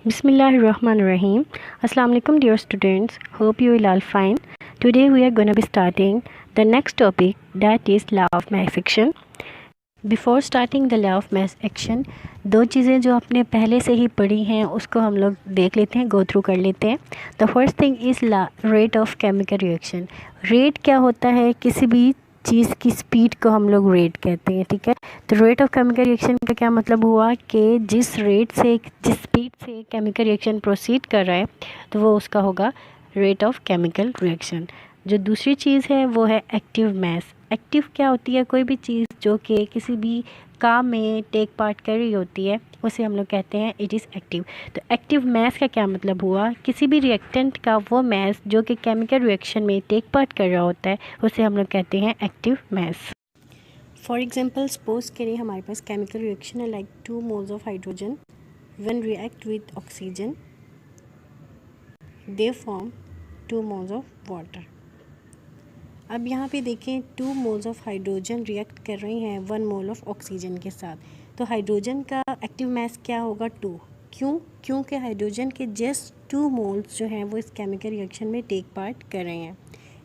Bismillahirrahmanirrahim. Assalamu alaikum dear students. Hope you will all fine. Today we are going to be starting the next topic, that is law of mass action. Before starting the law of mass action, दो चीज़ें जो आपने पहले से ही पढ़ी हैं उसको हम लोग देख लेते हैं, गो थ्रू कर लेते हैं. The first thing is rate of chemical reaction. Rate क्या होता है? किसी भी चीज़ की स्पीड को हम लोग रेट कहते हैं, ठीक है. तो रेट ऑफ केमिकल रिएक्शन का क्या मतलब हुआ कि जिस स्पीड से केमिकल रिएक्शन प्रोसीड कर रहा है तो वो उसका होगा रेट ऑफ केमिकल रिएक्शन. जो दूसरी चीज़ है वो है एक्टिव मैस. एक्टिव क्या होती है? कोई भी चीज़ जो कि किसी भी काम में टेक पार्ट कर रही होती है उसे हम लोग कहते हैं इट इज़ एक्टिव. तो एक्टिव मैस का क्या मतलब हुआ? किसी भी रिएक्टेंट का वो मैस जो कि केमिकल रिएक्शन में टेक पार्ट कर रहा होता है उसे हम लोग कहते हैं active mass. For example suppose करिए हमारे पास केमिकल रिएक्शन है, like 2 moles of hydrogen when react with oxygen they form 2 moles of water. अब यहाँ पे देखें 2 moles ऑफ हाइड्रोजन रिएक्ट कर रही हैं 1 mole ऑफ ऑक्सीजन के साथ. तो हाइड्रोजन का एक्टिव मैस क्या होगा? 2. क्योंकि हाइड्रोजन के जस्ट 2 moles जो हैं वो इस केमिकल रिएक्शन में टेक पार्ट कर रहे हैं.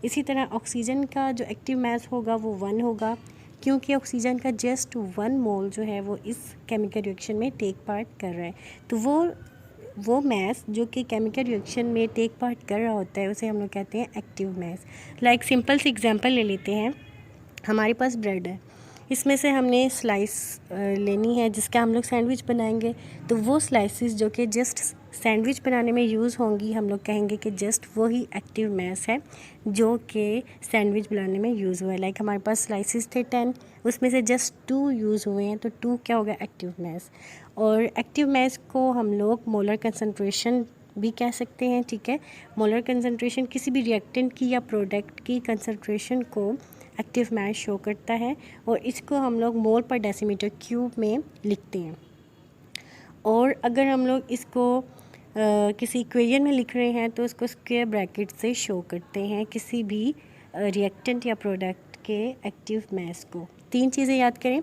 इसी तरह ऑक्सीजन का जो एक्टिव मैस होगा वो 1 होगा, क्योंकि ऑक्सीजन का जस्ट 1 mole जो है वो इस केमिकल रिएक्शन में टेक पार्ट कर रहा है. तो वो मैस जो कि केमिकल रिएक्शन में टेक पार्ट कर रहा होता है उसे हम लोग कहते हैं एक्टिव मैस. लाइक सिंपल सी एग्जांपल ले लेते हैं. हमारे पास ब्रेड है, इसमें से हमने स्लाइस लेनी है जिसका हम लोग सैंडविच बनाएंगे. तो वो स्लाइसिस जो कि जस्ट सैंडविच बनाने में यूज़ होंगी हम लोग कहेंगे कि जस्ट वो ही एक्टिव मैस है जो कि सैंडविच बनाने में यूज़ हुआ है. लाइक हमारे पास स्लाइसिस थे 10, उसमें से जस्ट 2 यूज़ हुए हैं, तो 2 क्या होगा? Active mass. और एक्टिव मैस को हम लोग मोलर कंसंट्रेशन भी कह सकते हैं, ठीक है. मोलर कंसंट्रेशन किसी भी रिएक्टेंट की या प्रोडक्ट की कंसंट्रेशन को एक्टिव मैस शो करता है और इसको हम लोग मोल पर डेसीमीटर क्यूब में लिखते हैं. और अगर हम लोग इसको किसी इक्वेशन में लिख रहे हैं तो उसको स्क्वायर ब्रैकेट से शो करते हैं किसी भी रिएक्टेंट या प्रोडक्ट के एक्टिव मैस को. 3 चीज़ें याद करें.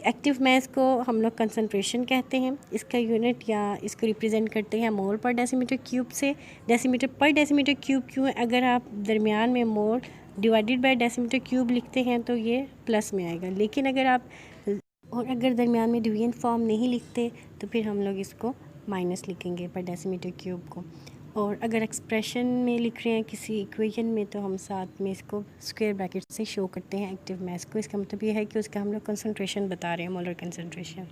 एक्टिव मैस को हम लोग कंसंट्रेशन कहते हैं, इसका यूनिट या इसको रिप्रेजेंट करते हैं मोल पर डेसीमीटर क्यूब से. डेसीमीटर पर डेसीमीटर क्यूब क्यों? अगर आप दरमियान में मोल डिवाइडेड बाय डेसीमीटर क्यूब लिखते हैं तो ये प्लस में आएगा, लेकिन अगर दरमियान में डिवीजन फॉर्म नहीं लिखते तो फिर हम लोग इसको माइनस लिखेंगे पर डेसीमीटर क्यूब को. और अगर एक्सप्रेशन में लिख रहे हैं किसी इक्वेशन में तो हम साथ में इसको स्क्वायर ब्रैकेट से शो करते हैं एक्टिव मैस को. इसका मतलब ये है कि उसका हम लोग कंसंट्रेशन बता रहे हैं, molar concentration.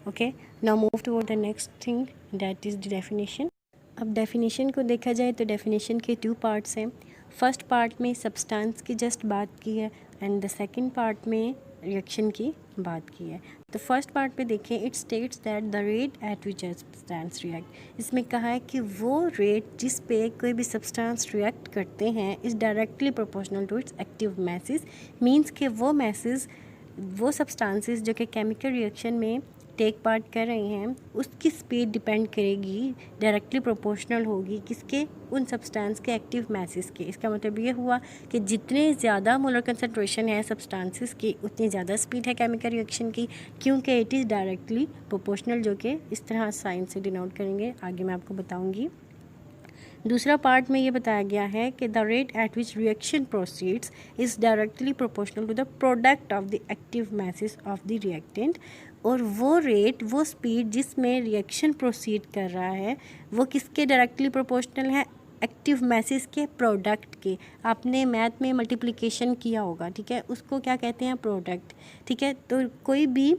Okay, now move toward the next thing, that is the definition. अब डेफिनेशन को देखा जाए तो डेफिनेशन के 2 पार्ट्स हैं. फर्स्ट पार्ट में सब्सटेंस की जस्ट बात की है एंड द सेकंड पार्ट में रिएक्शन की बात की है. तो फर्स्ट पार्ट पे देखें, it states that the rate at which substance react. इसमें कहा है कि वो रेट जिस पे कोई भी सब्सटेंस रिएक्ट करते हैं is directly proportional to its active message. Means कि वो सब्सटेंसेस जो कि केमिकल रिएक्शन में टेक पार्ट कर रही हैं उसकी स्पीड डिपेंड करेगी, डायरेक्टली प्रोपोर्शनल होगी किसके? उन सब्सटेंस के एक्टिव मैसेस के. इसका मतलब ये हुआ कि जितने ज़्यादा मोलर कंसंट्रेशन है सब्सटेंसेस की उतनी ज़्यादा स्पीड है केमिकल रिएक्शन की, क्योंकि इट इज़ डायरेक्टली प्रोपोर्शनल, जो कि इस तरह साइन से डिनोट करेंगे, आगे मैं आपको बताऊँगी. दूसरा पार्ट में ये बताया गया है कि the rate at which reaction proceeds is directly proportional to the product of the active message of the reactant. और वो रेट, वो स्पीड जिसमें रिएक्शन प्रोसीड कर रहा है वो किसके डायरेक्टली प्रोपोर्शनल है? एक्टिव मैसेज के प्रोडक्ट के. आपने मैथ में मल्टीप्लिकेशन किया होगा, ठीक है, उसको क्या कहते हैं? प्रोडक्ट, ठीक है. तो कोई भी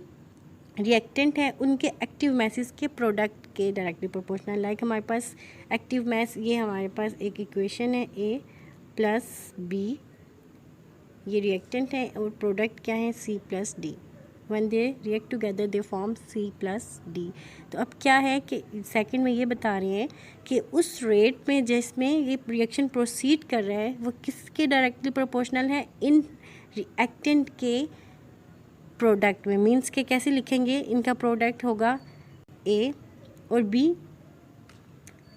रिएक्टेंट है उनके एक्टिव मैसेज के प्रोडक्ट के डायरेक्टली प्रोपोर्शनल. लाइक हमारे पास एक्टिव मैस, ये हमारे पास एक इक्वेशन है A + B, ये रिएक्टेंट है और प्रोडक्ट क्या है? C + D. When they react together they form C + D. तो अब क्या है कि सेकंड में ये बता रहे हैं कि उस रेट में जिसमें ये रिएक्शन प्रोसीड कर रहा है वो किसके डायरेक्टली प्रोपोर्शनल है? इन रिएक्टेंट के प्रोडक्ट में. मीन्स के कैसे लिखेंगे? इनका प्रोडक्ट होगा A और B,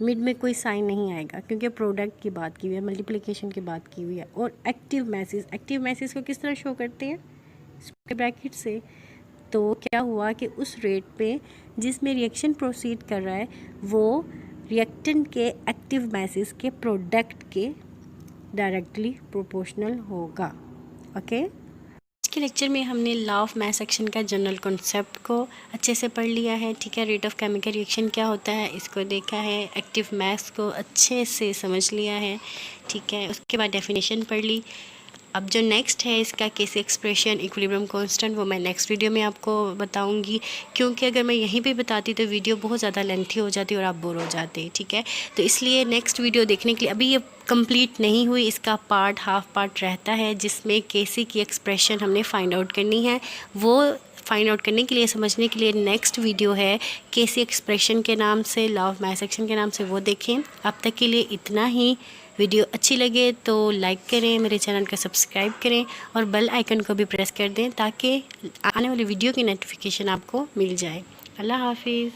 मिड में कोई साइन नहीं आएगा क्योंकि प्रोडक्ट की बात की हुई है, मल्टीप्लिकेशन की बात की हुई है. और एक्टिव मैसेज को किस तरह शो करते हैं? स्क्वायर ब्रैकेट से. तो क्या हुआ कि उस रेट पे जिसमें रिएक्शन प्रोसीड कर रहा है वो रिएक्टेंट के एक्टिव मैसेज के प्रोडक्ट के डायरेक्टली प्रोपोर्शनल होगा। ओके, आज के लेक्चर में हमने लॉ ऑफ मास एक्शन का जनरल कॉन्सेप्ट को अच्छे से पढ़ लिया है। ठीक है, रेट ऑफ केमिकल रिएक्शन क्या होता है इसको देखा है, एक्टिव मास को अच्छे से समझ लिया है। ठीक है, उसके बाद डेफिनेशन पढ़ ली। अब जो नेक्स्ट है इसका केसी एक्सप्रेशन, इक्विलिब्रियम कांस्टेंट, वो मैं नेक्स्ट वीडियो में आपको बताऊंगी, क्योंकि अगर मैं यहीं पे बताती तो वीडियो बहुत ज़्यादा लेंथी हो जाती और आप बोर हो जाते। ठीक है, तो इसलिए नेक्स्ट वीडियो देखने के लिए, अभी ये कंप्लीट नहीं हुई, इसका पार्ट हाफ पार्ट रहता है जिसमें केसी की एक्सप्रेशन हमने फाइंड आउट करनी है। वो फाइंड आउट करने के लिए, समझने के लिए नेक्स्ट वीडियो है केसी एक्सप्रेशन के नाम से, लॉ ऑफ मास एक्शन के नाम से, वो देखें। अब तक के लिए इतना ही। वीडियो अच्छी लगे तो लाइक करें, मेरे चैनल को सब्सक्राइब करें और बेल आइकन को भी प्रेस कर दें ताकि आने वाली वीडियो की नोटिफिकेशन आपको मिल जाए। अल्लाह हाफिज़।